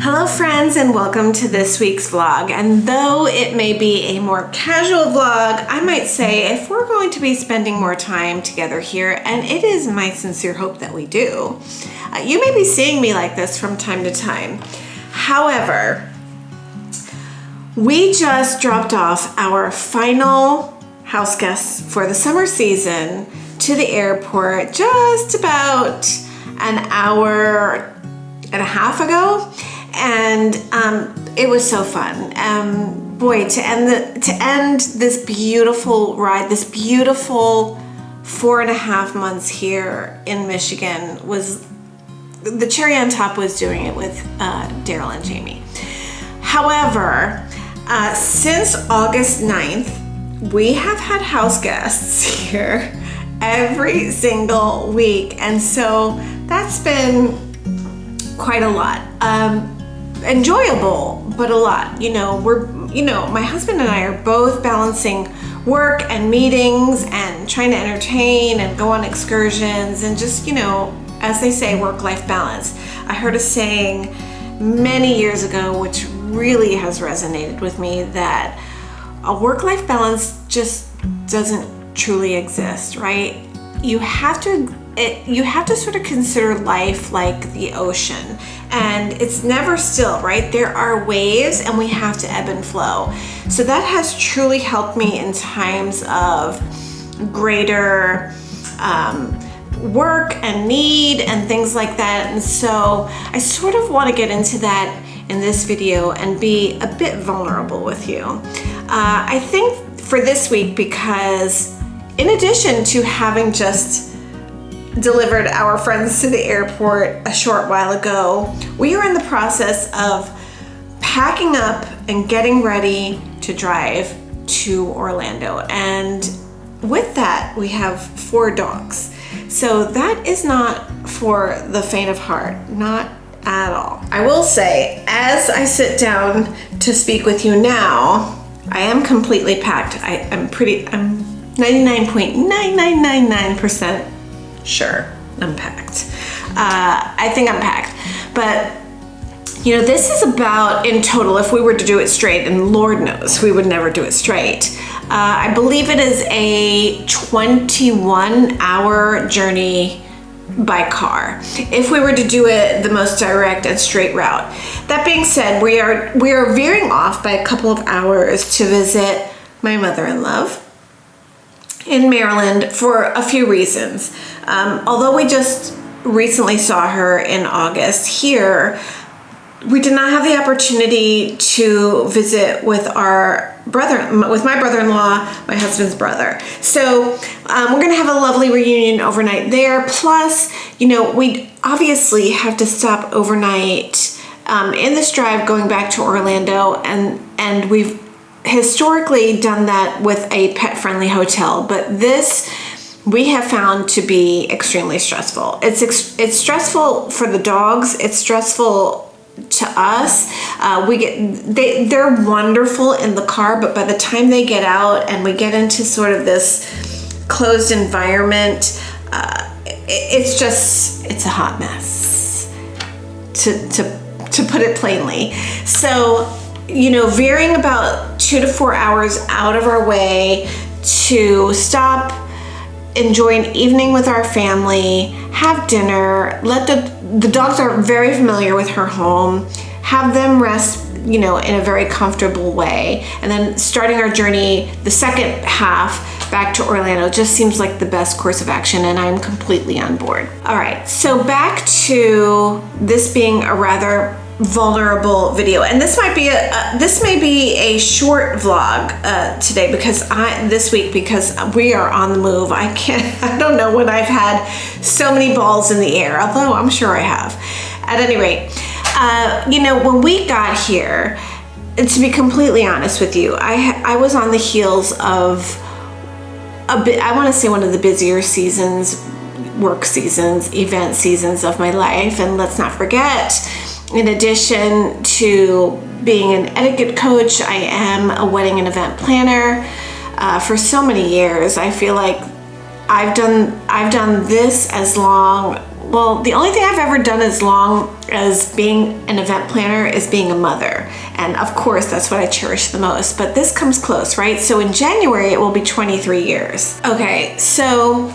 Hello friends, and welcome to this week's vlog. And though it may be a more casual vlog, I might say if we're going to be spending more time together here, and it is my sincere hope that we do, you may be seeing me like this from time to time. However, we just dropped off our final house guests for the summer season to the airport just about an hour and a half ago. And it was so fun. Boy, to end this beautiful ride, this beautiful 4.5 months here in Michigan, was the cherry on top. Was doing it with Daryl and Jamie. However, since August 9th, we have had house guests here every single week, and so that's been quite a lot. Enjoyable, but a lot. My husband and I are both balancing work and meetings and trying to entertain and go on excursions and just, as they say, work-life balance. I heard a saying many years ago, which really has resonated with me, that a work-life balance just doesn't truly exist, right? You have to sort of consider life like the ocean, and it's never still, right? There are waves and we have to ebb and flow. So that has truly helped me in times of greater work and need and things like that. And so I sort of want to get into that in this video and be a bit vulnerable with you. I think for this week, because in addition to having just delivered our friends to the airport a short while ago, we are in the process of packing up and getting ready to drive to Orlando. And with that, we have 4 dogs. So that is not for the faint of heart, not at all. I will say, as I sit down to speak with you now, I am completely packed. I'm 99.9999% sure I'm packed. I think I'm packed. But this is about, in total, if we were to do it straight, and Lord knows we would never do it straight, I believe it is a 21-hour journey by car if we were to do it the most direct and straight route. That being said, we are veering off by a couple of hours to visit my mother-in-law in Maryland for a few reasons. Although we just recently saw her in August here, we did not have the opportunity to visit with my brother-in-law, my husband's brother. So we're gonna have a lovely reunion overnight there. Plus, we obviously have to stop overnight in this drive going back to Orlando, and we've historically done that with a pet-friendly hotel, but this we have found to be extremely stressful. It's stressful for the dogs. It's stressful to us. They're wonderful in the car, but by the time they get out and we get into sort of this closed environment, it's a hot mess, to put it plainly. So, veering about 2 to 4 hours out of our way to stop, enjoy an evening with our family, have dinner, let the dogs are very familiar with her home, have them rest, in a very comfortable way, and then starting our journey, the second half back to Orlando, just seems like the best course of action, and I'm completely on board. All right, so back to this being a rather vulnerable video, and this may be a short vlog today because this week because we are on the move. I don't know when I've had so many balls in the air, although I'm sure I have. At any rate, when we got here, and to be completely honest with you, I was on the heels of I want to say one of the busier seasons, work seasons, event seasons of my life. And let's not forget, in addition to being an etiquette coach, I am a wedding and event planner for so many years. I feel like I've done this as long well, the only thing I've ever done as long as being an event planner is being a mother. And of course, that's what I cherish the most, but this comes close, right? So in January, it will be 23 years. Okay, so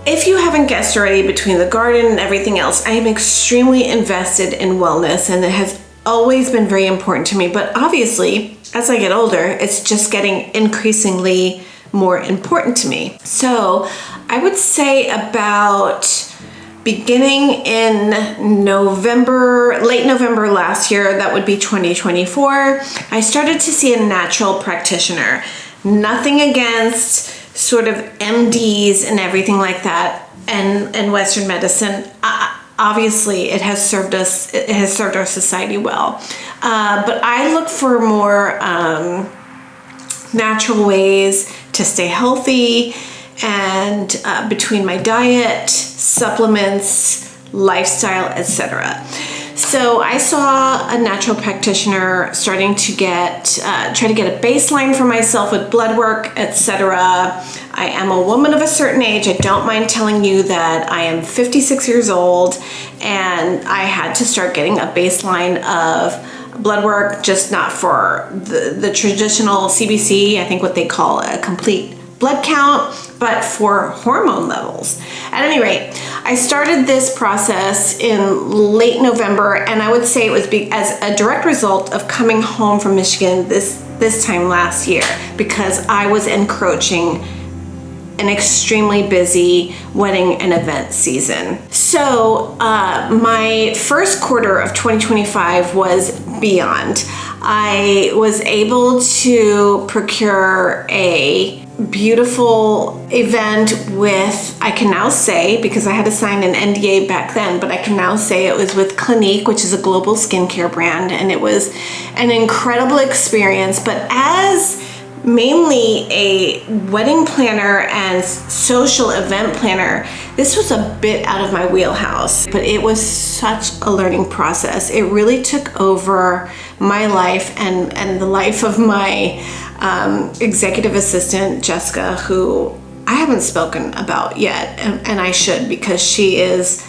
if you haven't guessed already, between the garden and everything else, I am extremely invested in wellness, and it has always been very important to me. But obviously, as I get older, it's just getting increasingly more important to me. So I would say about beginning in November, late November last year, that would be 2024, I started to see a natural practitioner. Nothing against sort of MDs and everything like that, and Western medicine. Obviously, it has served us. It has served our society well. But I look for more natural ways to stay healthy, and between my diet, supplements, lifestyle, etc. So I saw a natural practitioner starting to try to get a baseline for myself with blood work, etc. I am a woman of a certain age. I don't mind telling you that I am 56 years old, and I had to start getting a baseline of blood work, just not for the traditional CBC, I think what they call a complete blood count, but for hormone levels. At any rate, I started this process in late November, and I would say it was as a direct result of coming home from Michigan this time last year, because I was encroaching an extremely busy wedding and event season. So my first quarter of 2025 was beyond. I was able to procure a beautiful event with, I can now say, because I had to sign an NDA back then, but I can now say it was with Clinique, which is a global skincare brand, and it was an incredible experience. But as mainly a wedding planner and social event planner, this was a bit out of my wheelhouse, but it was such a learning process. It really took over my life and the life of my executive assistant, Jessica, who I haven't spoken about yet, and I should, because she is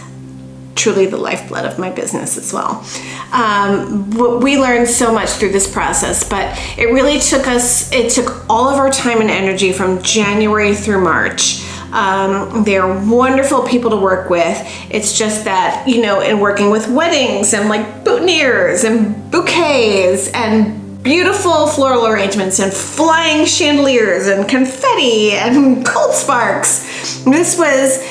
truly the lifeblood of my business as well. We learned so much through this process, but it really took all of our time and energy from January through March. They're wonderful people to work with. It's just that, in working with weddings and like boutonnieres and bouquets and beautiful floral arrangements and flying chandeliers and confetti and cold sparks, this was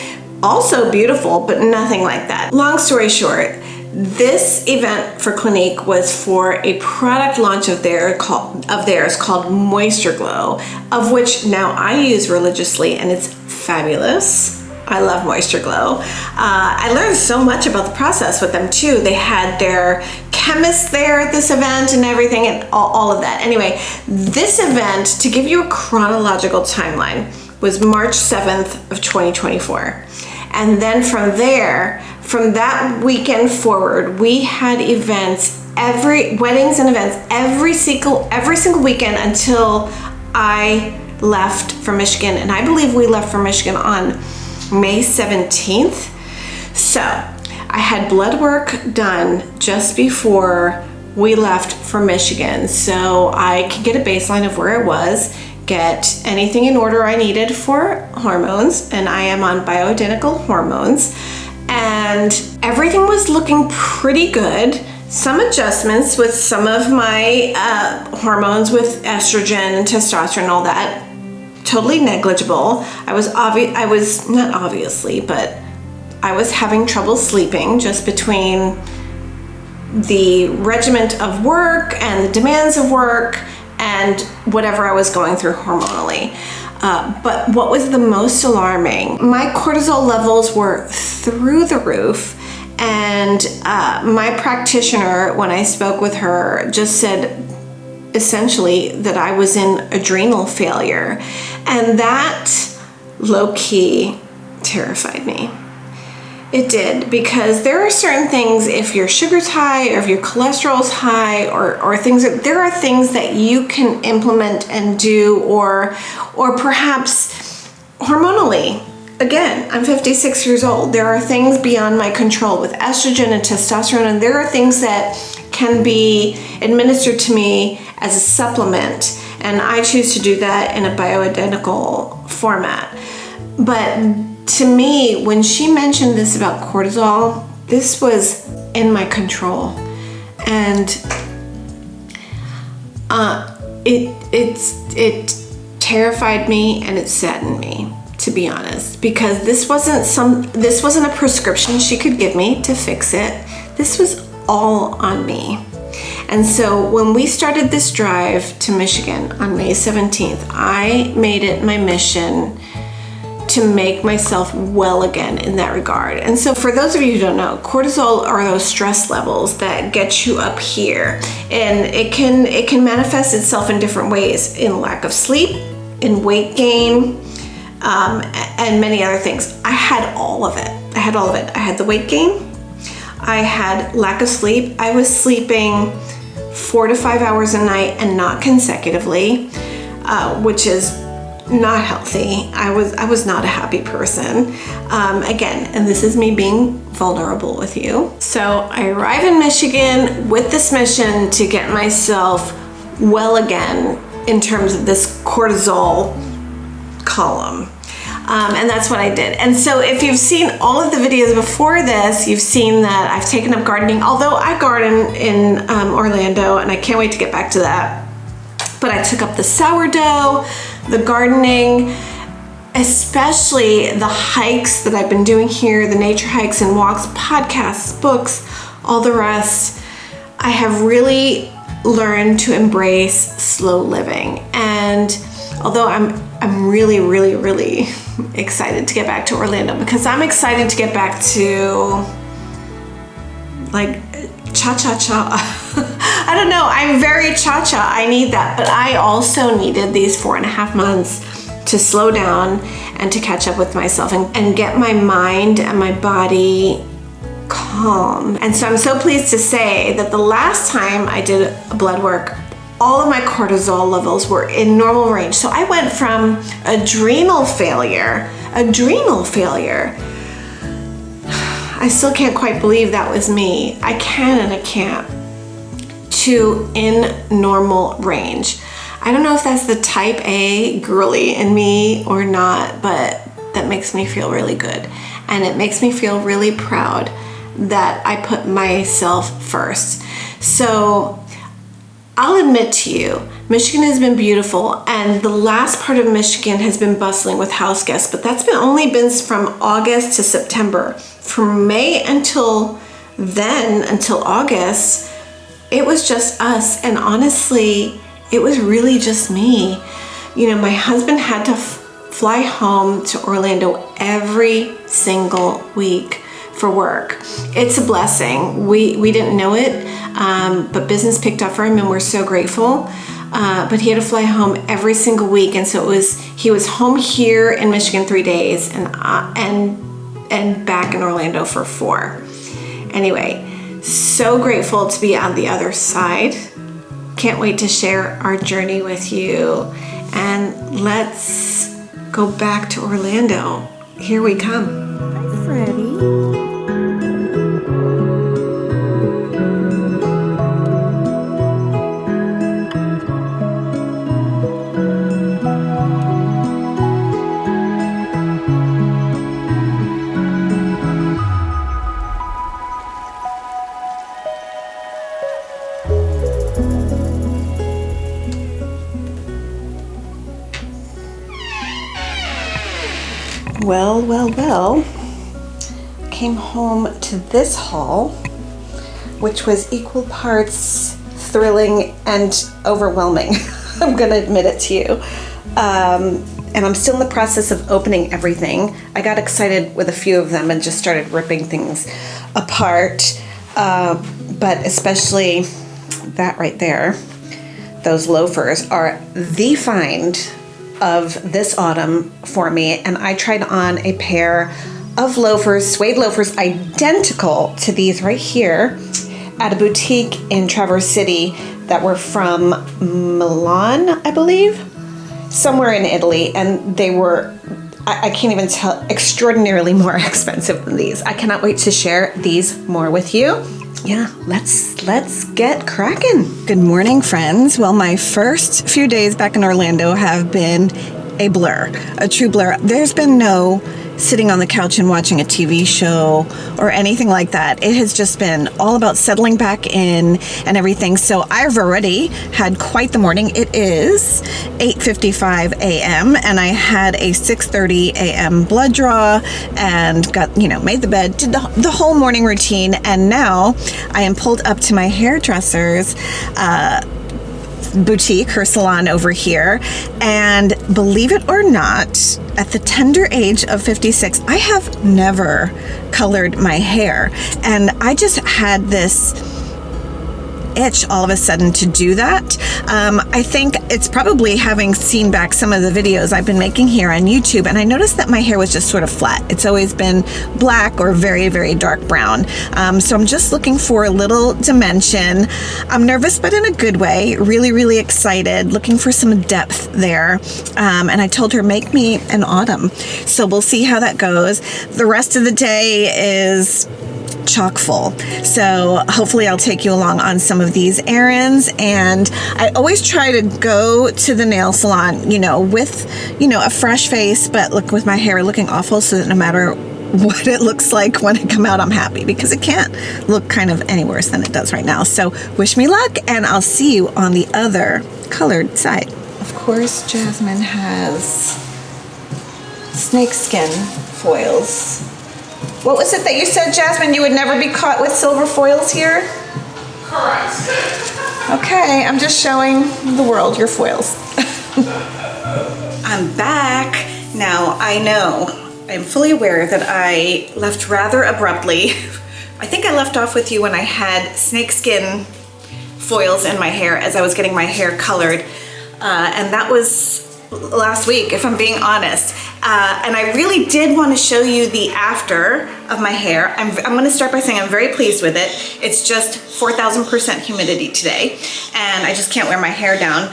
also beautiful, but nothing like that. Long story short, this event for Clinique was for a product launch of theirs called Moisture Glow, of which now I use religiously, and it's fabulous. I love Moisture Glow. I learned so much about the process with them too. They had their chemists there at this event and everything, and all of that. Anyway, this event, to give you a chronological timeline, was March 7th of 2024. And then from that weekend forward, we had weddings and events every single weekend until I left for Michigan. And I believe we left for Michigan on May 17th. So I had blood work done just before we left for Michigan, so I could get a baseline of where I was, get anything in order I needed for hormones, and I am on bioidentical hormones, and everything was looking pretty good. Some adjustments with some of my hormones with estrogen and testosterone and all that, totally negligible. I was having trouble sleeping just between the regiment of work and the demands of work and whatever I was going through hormonally. But what was the most alarming, my cortisol levels were through the roof, and my practitioner, when I spoke with her, just said essentially that I was in adrenal failure, and that low-key terrified me. It did, because there are certain things, if your sugar's high or if your cholesterol's high or things, there are things that you can implement and do, or perhaps hormonally again, I'm 56 years old. There are things beyond my control with estrogen and testosterone, and there are things that can be administered to me as a supplement, and I choose to do that in a bioidentical format. But to me, when she mentioned this about cortisol, this was in my control, and it terrified me and it saddened me, to be honest, because this wasn't a prescription she could give me to fix it. This was all on me. And so when we started this drive to Michigan on May 17th, I made it my mission to make myself well again in that regard. And so for those of you who don't know, cortisol are those stress levels that get you up here, and it can manifest itself in different ways, in lack of sleep, in weight gain, and many other things. I had all of it. I had the weight gain. I had lack of sleep. I was sleeping 4 to 5 hours a night and not consecutively, which is not healthy. I was not a happy person. Again, and this is me being vulnerable with you. So I arrive in Michigan with this mission to get myself well again in terms of this cortisol column. And that's what I did. And so if you've seen all of the videos before this, you've seen that I've taken up gardening, although I garden in Orlando, and I can't wait to get back to that. But I took up the sourdough, the gardening, especially the hikes that I've been doing here, the nature hikes and walks, podcasts, books, all the rest. I have really learned to embrace slow living. And although I'm really, really, really excited to get back to Orlando, because I'm excited to get back to like cha-cha-cha. I don't know, I'm very cha-cha. I need that, but I also needed these 4.5 months to slow down and to catch up with myself and get my mind and my body calm. And so I'm so pleased to say that the last time I did blood work, all of my cortisol levels were in normal range. So I went from adrenal failure. I still can't quite believe that was me. I can and I can't. To in normal range. I don't know if that's the type A girly in me or not, but that makes me feel really good. And it makes me feel really proud that I put myself first. So I'll admit to you, Michigan has been beautiful, and the last part of Michigan has been bustling with house guests, but that's only been from August to September. From May until August, it was just us, and honestly, it was really just me. You know, my husband had to fly home to Orlando every single week for work. It's a blessing. We didn't know it, but business picked up for him, and we're so grateful. But he had to fly home every single week, and so he was home here in Michigan 3 days, and back in Orlando for 4. Anyway, so grateful to be on the other side. Can't wait to share our journey with you, and let's go back to Orlando. Here we come. Hi, Freddie. Well, came home to this haul, which was equal parts thrilling and overwhelming. I'm gonna admit it to you. And I'm still in the process of opening everything. I got excited with a few of them and just started ripping things apart. But especially that right there, those loafers are the find of this autumn for me, and I tried on a pair of loafers, suede loafers, identical to these right here at a boutique in Traverse City that were from Milan, I believe, somewhere in Italy, and they were I can't even tell, extraordinarily more expensive than these. I cannot wait to share these more with you. Yeah, let's get cracking. Good morning, friends. Well, my first few days back in Orlando have been a blur, a true blur. There's been no sitting on the couch and watching a TV show or anything like that. It has just been all about settling back in and everything. So I've already had quite the morning. It is 8:55 a.m. and I had a 6:30 a.m. blood draw and got, made the bed, did the whole morning routine. And now I am pulled up to my hairdresser's boutique, her salon over here, and believe it or not, at the tender age of 56, I have never colored my hair, and I just had this itch all of a sudden to do that. I think it's probably having seen back some of the videos I've been making here on YouTube, and I noticed that my hair was just sort of flat. It's always been black or very, very dark brown. So I'm just looking for a little dimension. I'm nervous, but in a good way. Really, really excited, looking for some depth there. And I told her, make me an autumn. So we'll see how that goes. The rest of the day is chock full. So hopefully I'll take you along on some of these errands. And I always try to go to the nail salon, with, a fresh face, but look, with my hair looking awful, so that no matter what it looks like when I come out, I'm happy, because it can't look kind of any worse than it does right now. So wish me luck, and I'll see you on the other colored side. Of course, Jasmine has snakeskin foils. What was it that you said, Jasmine? You would never be caught with silver foils here? Correct. Okay, I'm just showing the world your foils. I'm back. Now, I know, I'm fully aware that I left rather abruptly. I think I left off with you when I had snakeskin foils in my hair as I was getting my hair colored. And that was last week, if I'm being honest. And I really did want to show you the after of my hair. I'm going to start by saying I'm very pleased with it. It's just 4,000% humidity today, and I just can't wear my hair down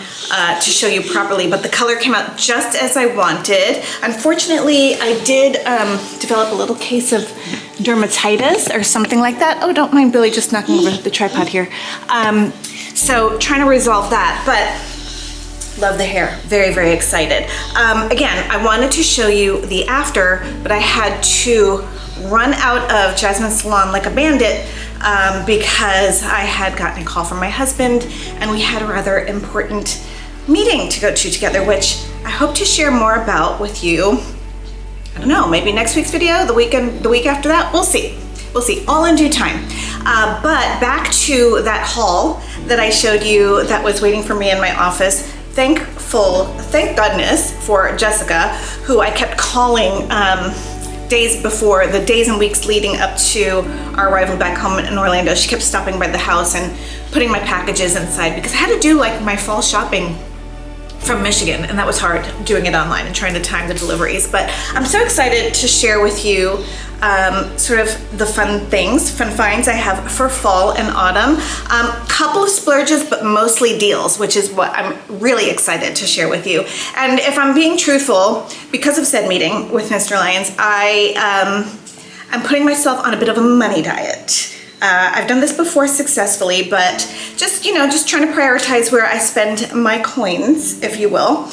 to show you properly, but the color came out just as I wanted. Unfortunately, I did develop a little case of dermatitis or something like that. Oh, don't mind Billy just knocking over the tripod here. So trying to resolve that, but love the hair, very, very excited. Again, I wanted to show you the after, but I had to run out of Jasmine's salon like a bandit because I had gotten a call from my husband, and we had a rather important meeting to go to together, which I hope to share more about with you. I don't know, maybe next week's video, the week after that, we'll see. We'll see, all in due time. But back to that haul that I showed you that was waiting for me in my office. Thank goodness for Jessica, who I kept calling days before, the days and weeks leading up to our arrival back home in Orlando. She kept stopping by the house and putting my packages inside, because I had to do like my fall shopping from Michigan, and that was hard doing it online and trying to time the deliveries. But I'm so excited to share with you sort of the fun finds I have for fall and autumn. Couple of splurges, but mostly deals, which is what I'm really excited to share with you. And if I'm being truthful, because of said meeting with Mr. Lyons, I'm putting myself on a bit of a money diet. I've done this before successfully, but just trying to prioritize where I spend my coins, if you will.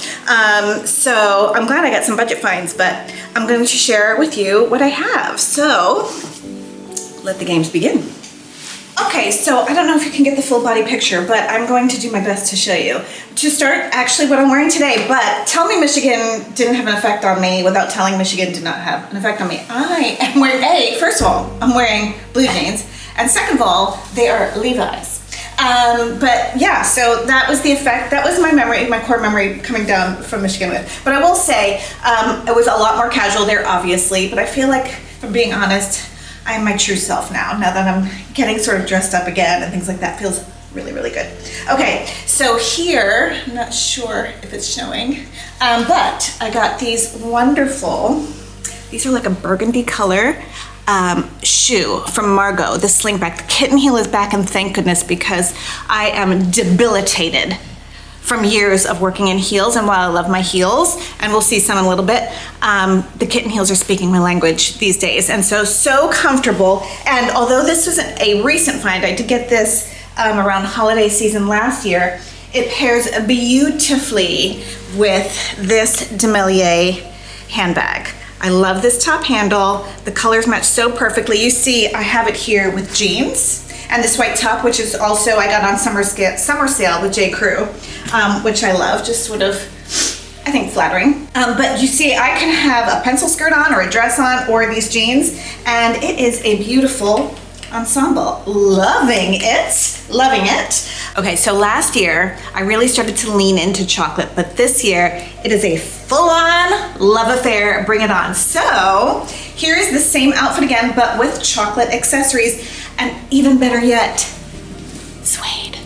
So I'm glad I got some budget finds, but I'm going to share with you what I have. So let the games begin. Okay, so I don't know if you can get the full body picture, but I'm going to do my best to show you. To start, actually what I'm wearing today, but tell me Michigan didn't have an effect on me without telling Michigan did not have an effect on me. I am wearing, first of all, I'm wearing blue jeans, and second of all, they are Levi's. But yeah, so that was the effect. That was my memory, my core memory coming down from Michigan with. But I will say, it was a lot more casual there, obviously, but I feel like, if I'm being honest, I am my true self now that I'm getting sort of dressed up again and things like that. Feels really, really good. Okay, so here, I'm not sure if it's showing, but I got these wonderful, these are like a burgundy color shoe from Margot, the slingback. The kitten heel is back, and thank goodness, because I am debilitated from years of working in heels, and while I love my heels, and we'll see some in a little bit, the kitten heels are speaking my language these days, and so comfortable. And although this was a recent find, I did get this around holiday season last year, it pairs beautifully with this Demelier handbag. I love this top handle. The colors match so perfectly. You see, I have it here with jeans and this white top, which is also, I got on summer sale with J. Crew, which I love, just sort of, I think, flattering. But you see, I can have a pencil skirt on or a dress on or these jeans, and it is a beautiful ensemble. Loving it, loving it. Okay, so last year, I really started to lean into chocolate, but this year, it is a full-on love affair, bring it on. So, here is the same outfit again, but with chocolate accessories, and even better yet, suede.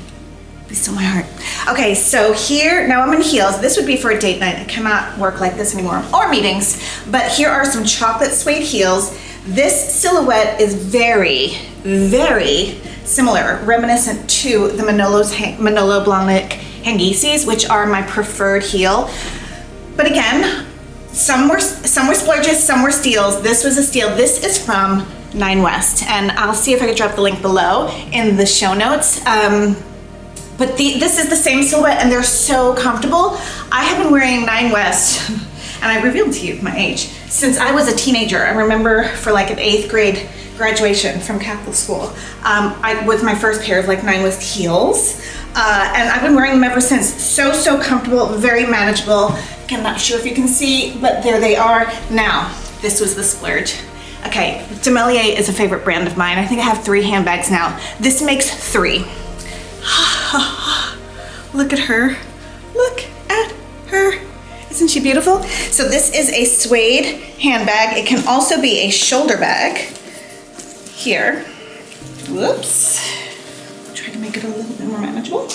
Be still my heart. Okay, so here, now I'm in heels. This would be for a date night. I cannot work like this anymore, or meetings, but here are some chocolate suede heels. This silhouette is very, very similar, reminiscent to the Manolo Blahnik Hangisis, which are my preferred heel. But again, some were splurges, some were steals. This was a steal. This is from Nine West, and I'll see if I can drop the link below in the show notes. But this is the same silhouette, and they're so comfortable. I have been wearing Nine West, and I revealed to you my age, since I was a teenager. I remember for like an 8th grade graduation from Catholic school, I was my first pair of like Nine West heels, and I've been wearing them ever since. So comfortable, very manageable. I'm not sure if you can see, but there they are. Now, this was the splurge. Okay, Demelier is a favorite brand of mine. I think I have 3 handbags now. This makes 3. Look at her. Look at her. Isn't she beautiful? So this is a suede handbag. It can also be a shoulder bag. Here. Whoops. Try to make it a little bit more manageable.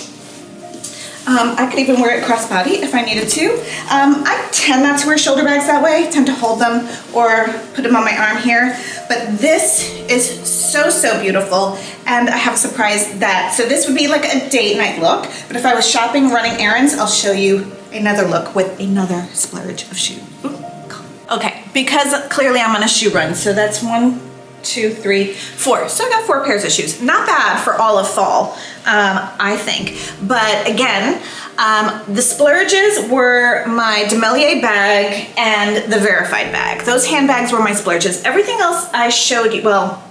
I could even wear it crossbody if I needed to. I tend not to wear shoulder bags that way. I tend to hold them or put them on my arm here. But this is so beautiful. And I have a surprise that, so this would be like a date night look. But if I was shopping, running errands, I'll show you another look with another splurge of shoe. Okay, because clearly I'm on a shoe run. So that's 1, 2, 3, 4. So I got 4 pairs of shoes. Not bad for all of fall, I think. But again, the splurges were my Demelier bag and the Verified bag. Those handbags were my splurges. Everything else I showed you, well,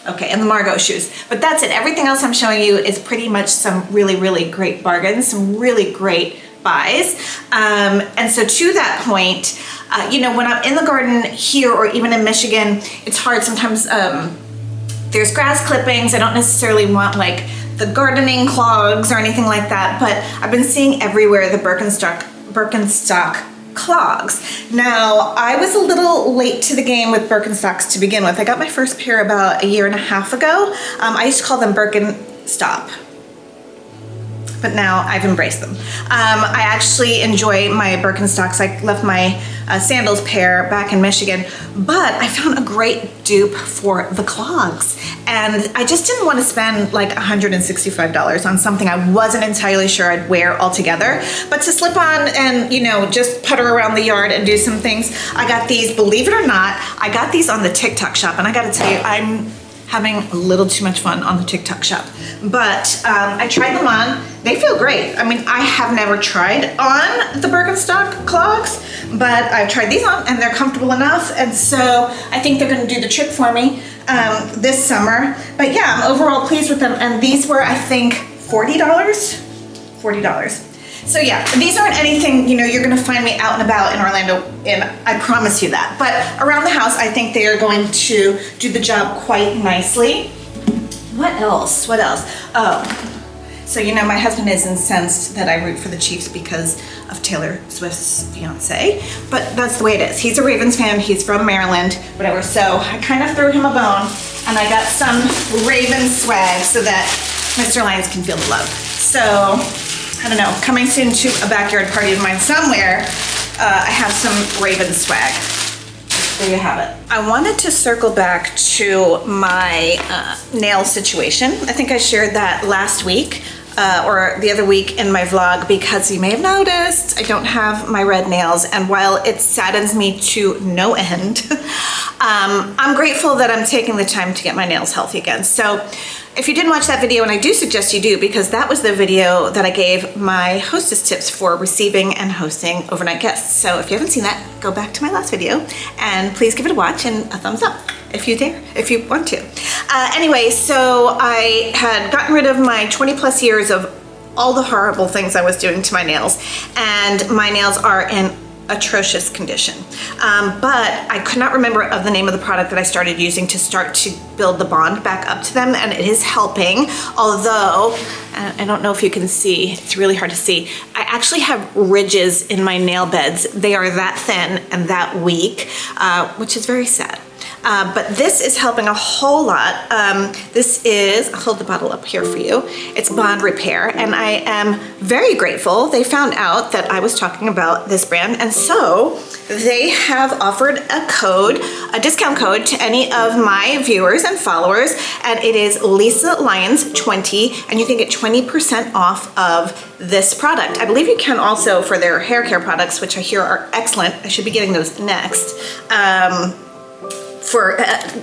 okay, and the Margot shoes. But that's it. Everything else I'm showing you is pretty much some really great bargains, some really great buys. And so to that point, you know, when I'm in the garden here or even in Michigan, it's hard sometimes. There's grass clippings. I don't necessarily want like the gardening clogs or anything like that, but I've been seeing everywhere the Birkenstock clogs. Now, I was a little late to the game with Birkenstocks to begin with. I got my first pair about 1.5 years ago. I used to call them Birkenstop, but now I've embraced them. I actually enjoy my Birkenstocks. I left my sandals pair back in Michigan, but I found a great dupe for the clogs. And I just didn't want to spend like $165 on something I wasn't entirely sure I'd wear altogether. But to slip on and, you know, just putter around the yard and do some things, I got these, believe it or not, I got these on the TikTok shop. And I gotta tell you, I'm having a little too much fun on the TikTok shop. But I tried them on. They feel great. I mean, I have never tried on the Birkenstock clogs, but I've tried these on and they're comfortable enough. And so I think they're gonna do the trick for me this summer. But yeah, I'm overall pleased with them. And these were, I think, $40? $40. So yeah, these aren't anything, you know, you're gonna find me out and about in Orlando, and I promise you that. But around the house, I think they are going to do the job quite nicely. What else? What else? Oh, so you know, my husband is incensed that I root for the Chiefs because of Taylor Swift's fiance, but that's the way it is. He's a Ravens fan, he's from Maryland, whatever. So I kind of threw him a bone, and I got some Ravens swag so that Mr. Lyons can feel the love. So, I don't know, coming soon to a backyard party of mine somewhere, I have some Raven swag. There you have it. I wanted to circle back to my nail situation. I think I shared that last week. or the other week in my vlog, because you may have noticed I don't have my red nails, and while it saddens me to no end, I'm grateful that I'm taking the time to get my nails healthy again. So if you didn't watch that video, and I do suggest you do, because that was the video that I gave my hostess tips for receiving and hosting overnight guests. So if you haven't seen that, go back to my last video and please give it a watch and a thumbs up if you dare, if you want to. Anyway, so I had gotten rid of my 20+ years of all the horrible things I was doing to my nails, and my nails are in atrocious condition. But I could not remember of the name of the product that I started using to start to build the bond back up to them, and it is helping. Although, I don't know if you can see, it's really hard to see, I actually have ridges in my nail beds. They are that thin and that weak, which is very sad. But this is helping a whole lot. This is, I'll hold the bottle up here for you. It's Bond Repair, and I am very grateful. They found out that I was talking about this brand, and so they have offered a discount code to any of my viewers and followers, and it is Lisa Lyons 20, and you can get 20% off of this product. I believe you can also for their hair care products, which I hear are excellent. I should be getting those next. For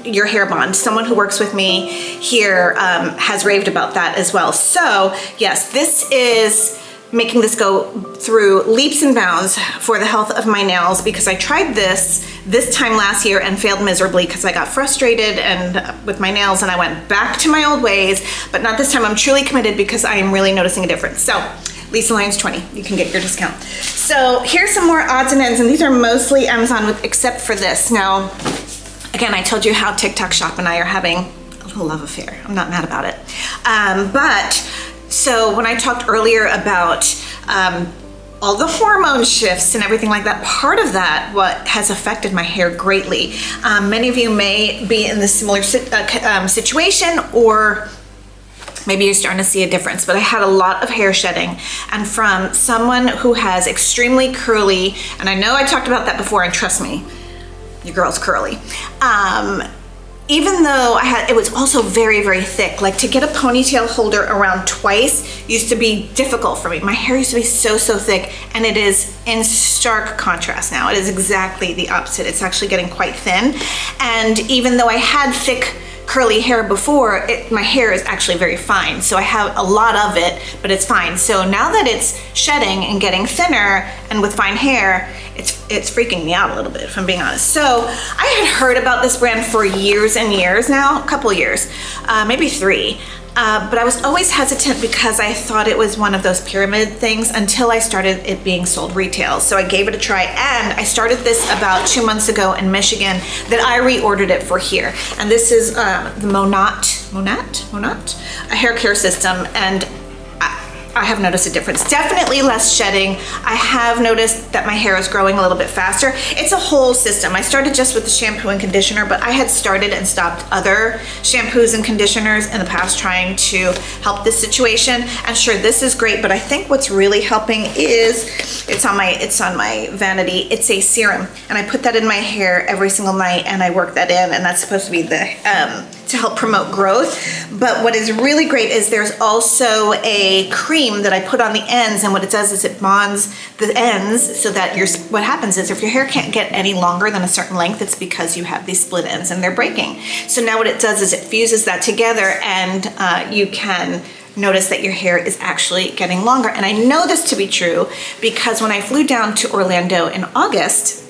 your hair bond. Someone who works with me here has raved about that as well. So yes, this is making this go through leaps and bounds for the health of my nails, because I tried this time last year and failed miserably because I got frustrated and with my nails, and I went back to my old ways, but not this time. I'm truly committed because I am really noticing a difference. So Lisa Lyons 20, you can get your discount. So here's some more odds and ends, and these are mostly Amazon except for this. Now, again, I told you how TikTok Shop and I are having a little love affair. I'm not mad about it. But so when I talked earlier about all the hormone shifts and everything like that, part of that what has affected my hair greatly. Many of you may be in this similar situation, or maybe you're starting to see a difference, but I had a lot of hair shedding, and from someone who has extremely curly, and I know I talked about that before, and trust me, your girl's curly. Even though it was also very, very thick. Like, to get a ponytail holder around twice used to be difficult for me. My hair used to be so thick, and it is in stark contrast now. It is exactly the opposite. It's actually getting quite thin. And even though I had thick, curly hair before, my hair is actually very fine. So I have a lot of it, but it's fine. So now that it's shedding and getting thinner and with fine hair, it's freaking me out a little bit, if I'm being honest. So I had heard about this brand for years and years now, a couple years, maybe 3. But I was always hesitant because I thought it was one of those pyramid things until I started it being sold retail. So I gave it a try, and I started this about 2 months ago in Michigan, that I reordered it for here. And this is the Monat, a hair care system, and I have noticed a difference. Definitely less shedding. I have noticed that my hair is growing a little bit faster. It's a whole system. I started just with the shampoo and conditioner, but I had started and stopped other shampoos and conditioners in the past trying to help this situation. And sure, this is great, but I think what's really helping is, it's on my vanity, it's a serum. And I put that in my hair every single night, and I work that in, and that's supposed to be to help promote growth. But what is really great is there's also a cream that I put on the ends, and what it does is it bonds the ends so that what happens is if your hair can't get any longer than a certain length, it's because you have these split ends and they're breaking. So now what it does is it fuses that together, and you can notice that your hair is actually getting longer. And I know this to be true because when I flew down to Orlando in August,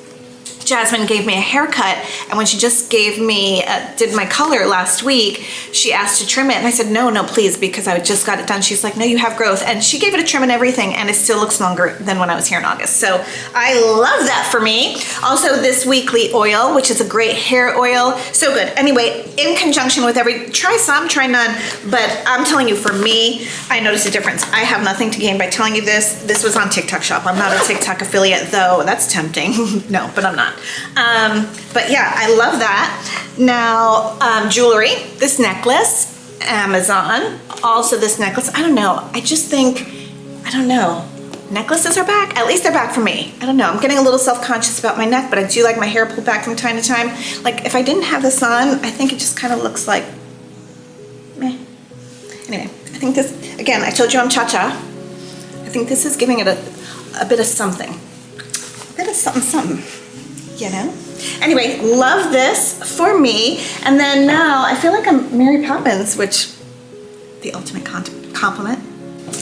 Jasmine gave me a haircut, and when she just gave me, did my color last week, she asked to trim it, and I said, no, please, because I just got it done. She's like, no, you have growth, and she gave it a trim and everything, and it still looks longer than when I was here in August. So I love that for me. Also, this weekly oil, which is a great hair oil, so good. Anyway, in conjunction with try some, try none, but I'm telling you, for me, I noticed a difference. I have nothing to gain by telling you this. This was on TikTok Shop. I'm not a TikTok affiliate, though. That's tempting. No, but I'm not. But yeah, I love that. Now, jewelry, this necklace, Amazon. Also this necklace, I don't know. I don't know. Necklaces are back. At least they're back for me. I don't know. I'm getting a little self-conscious about my neck, but I do like my hair pulled back from time to time. Like, if I didn't have this on, I think it just kind of looks like meh. Anyway, I think this, again, I told you I'm cha-cha. I think this is giving it a bit of something. A bit of something, you know? Anyway, love this for me. And then now I feel like I'm Mary Poppins, which, the ultimate compliment.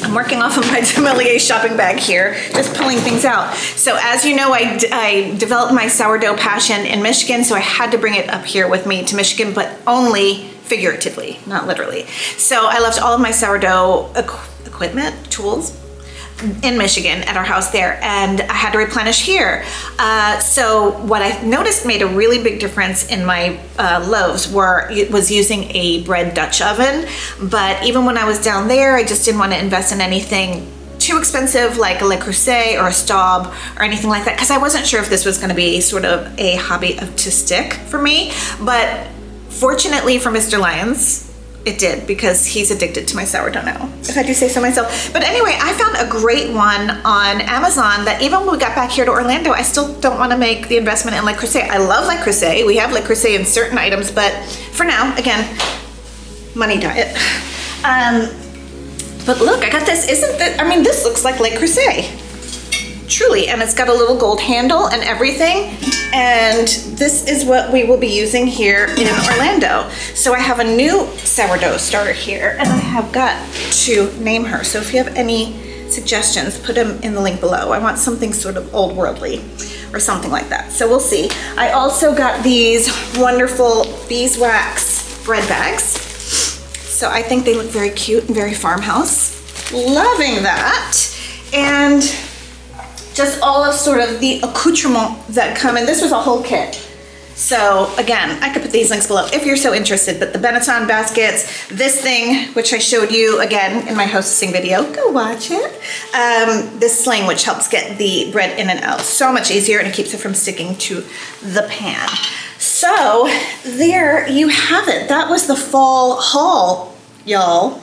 I'm working off of my sommelier shopping bag here, just pulling things out. So as you know, I developed my sourdough passion in Michigan, so I had to bring it up here with me to Michigan, but only figuratively, not literally. So I left all of my sourdough equipment, tools, in Michigan at our house there, and I had to replenish here. So what I noticed made a really big difference in my loaves was using a bread Dutch oven. But even when I was down there, I just didn't want to invest in anything too expensive like a Le Creuset or a Staub or anything like that, because I wasn't sure if this was going to be sort of a hobby to stick for me. But fortunately for Mr. Lyons, it did, because he's addicted to my sourdough now, if I do say so myself. But anyway, I found a great one on Amazon that even when we got back here to Orlando, I still don't want to make the investment in Le Creuset. I love Le Creuset. We have Le Creuset in certain items, but for now, again, money diet. But look, I got this. Isn't that, I mean, this looks like Le Creuset. Truly, and it's got a little gold handle and everything, and this is what we will be using here in Orlando. So I have a new sourdough starter here, and I have got to name her. So if you have any suggestions, put them in the link below. I want something sort of old worldly or something like that, so we'll see. I also got these wonderful beeswax bread bags, so I think they look very cute and very farmhouse. Loving that. And just all of sort of the accoutrements that come in. This was a whole kit. So again, I could put these links below if you're so interested, but the Benetton baskets, this thing, which I showed you again in my hostessing video, go watch it. This sling, which helps get the bread in and out so much easier, and it keeps it from sticking to the pan. So there you have it. That was the fall haul, y'all.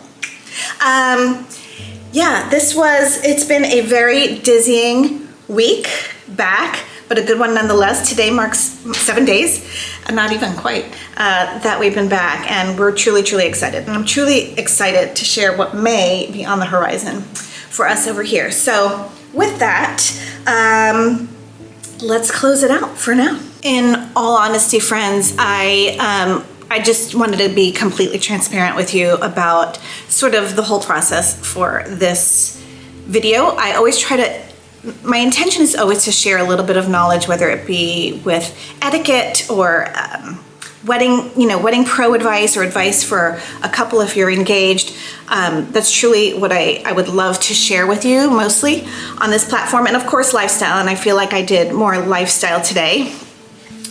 Yeah, it's been a very dizzying week back, but a good one nonetheless. Today marks 7 days, not even quite, that we've been back, and we're truly, truly excited. And I'm truly excited to share what may be on the horizon for us over here. So with that, let's close it out for now. In all honesty, friends, I just wanted to be completely transparent with you about sort of the whole process for this video. I always try to, my intention is always to share a little bit of knowledge, whether it be with etiquette or wedding pro advice or advice for a couple if you're engaged. That's truly what I would love to share with you mostly on this platform. And of course, lifestyle, and I feel like I did more lifestyle today.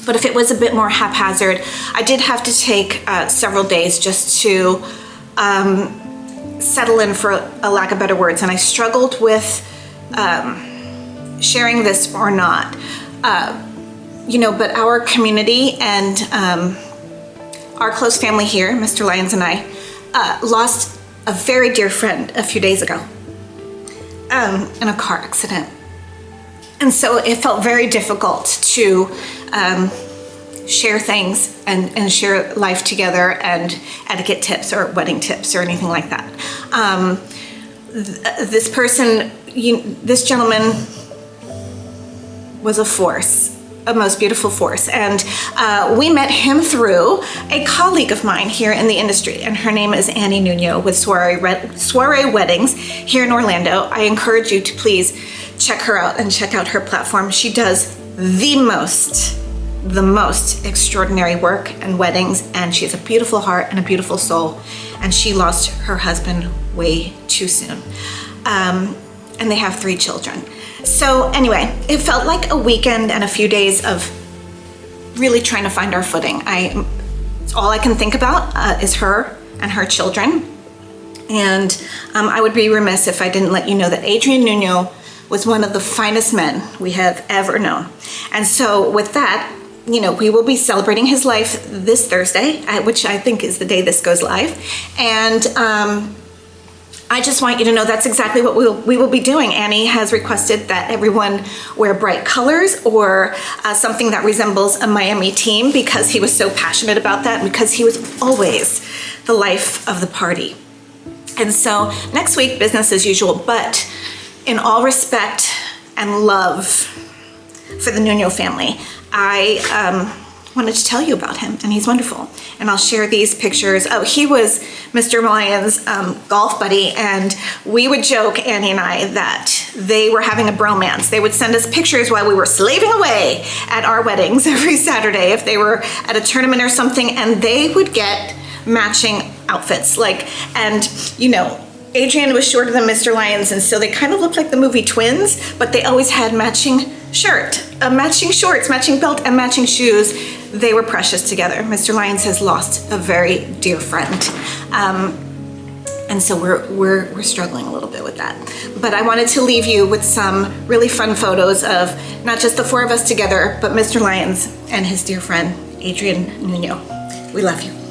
But if it was a bit more haphazard, I did have to take several days just to settle in, for a lack of better words. And I struggled with sharing this or not. But our community and our close family here, Mr. Lyons and I, lost a very dear friend a few days ago in a car accident. And so it felt very difficult to share things and share life together and etiquette tips or wedding tips or anything like that. This person, this gentleman was a force, a most beautiful force. And we met him through a colleague of mine here in the industry, and her name is Annie Nuno with Soiree Weddings here in Orlando. I encourage you to please check her out and check out her platform. She does the most extraordinary work and weddings, and she has a beautiful heart and a beautiful soul, and she lost her husband way too soon. And they have 3 children. So anyway, it felt like a weekend and a few days of really trying to find our footing. All I can think about is her and her children. And I would be remiss if I didn't let you know that Adrian Nuno was one of the finest men we have ever known. And so with that, we will be celebrating his life this Thursday, which I think is the day this goes live. And I just want you to know that's exactly what we will be doing. Annie has requested that everyone wear bright colors or something that resembles a Miami team, because he was so passionate about that, because he was always the life of the party. And so next week, business as usual, but in all respect and love for the Nuno family, I wanted to tell you about him, and he's wonderful. And I'll share these pictures. Oh, he was Mr. Lion's golf buddy, and we would joke, Annie and I, that they were having a bromance. They would send us pictures while we were slaving away at our weddings every Saturday if they were at a tournament or something, and they would get matching outfits. And you know, Adrian was shorter than Mr. Lyons, and so they kind of looked like the movie Twins, but they always had matching matching shorts, matching belt, and matching shoes. They were precious together. Mr. Lyons has lost a very dear friend. And so we're struggling a little bit with that. But I wanted to leave you with some really fun photos of not just the four of us together, but Mr. Lyons and his dear friend, Adrian Nuno. We love you.